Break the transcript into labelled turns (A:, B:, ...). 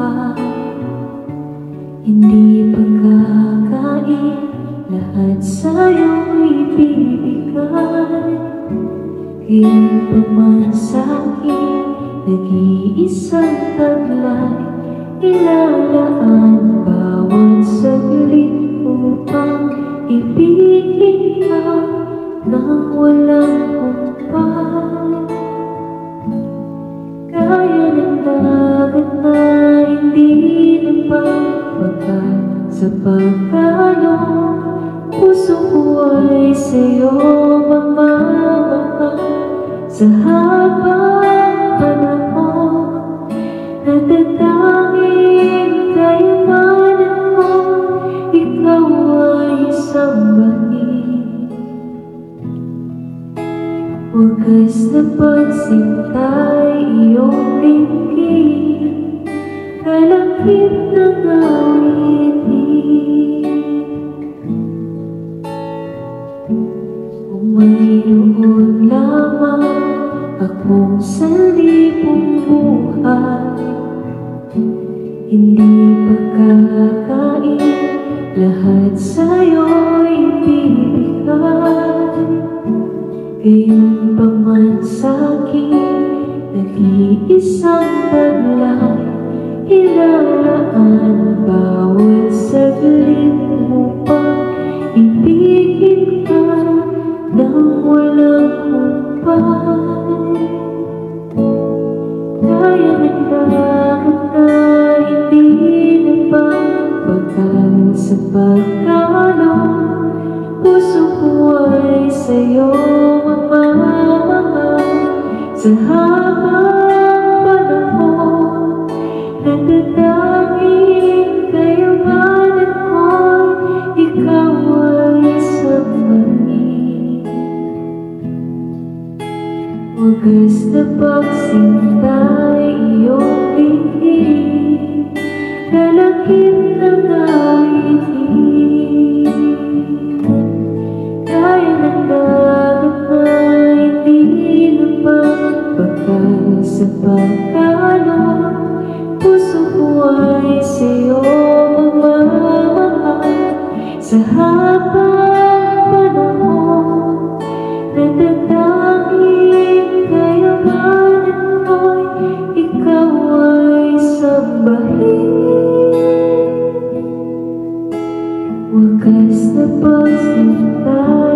A: buhay. Hindi pagkakain, lahat sa'yo'y ibibigay. Kailan pa man sa'kin, nag-iisang taglay, ilalaan bawat saglit upang ibigin ka nang walang humpay. Kaya ng dagat na hindi napagpagal sa pagkalong, puso ko ay sa'yo mamamahal. Sa habang panahon, natatanging kayamanan ko, ikaw ay sambahin. Wagas na pagsintay iyong tingin, kalakip ng awitin. Kung mayroon lamang akong sanlibong buhay, hindi pagkakain, lahat sa'yo'y ibibigay. Kailan pa man sa'kin, nag-iisang taglay, ilalaan bawat saglit upang ibigin ka nang walang humpay. Kaya ng dagat na hindi napagpagal sa pagkalong, puso ko ay sa'yo mamamahal. Sa habang panahon, natatanging kayamanan ko'y ikaw ay sambahin. Wagas na pagsintay iyong tingin, kalakip ng awitin. Kaya ng dagat na hindi napagpagal sa pagkalong, puso ko ay sa'yo mamamahal. Sa habang panahon, natatanging kayamanan ko'y ikaw ay sambahin. Wagas na pagsintay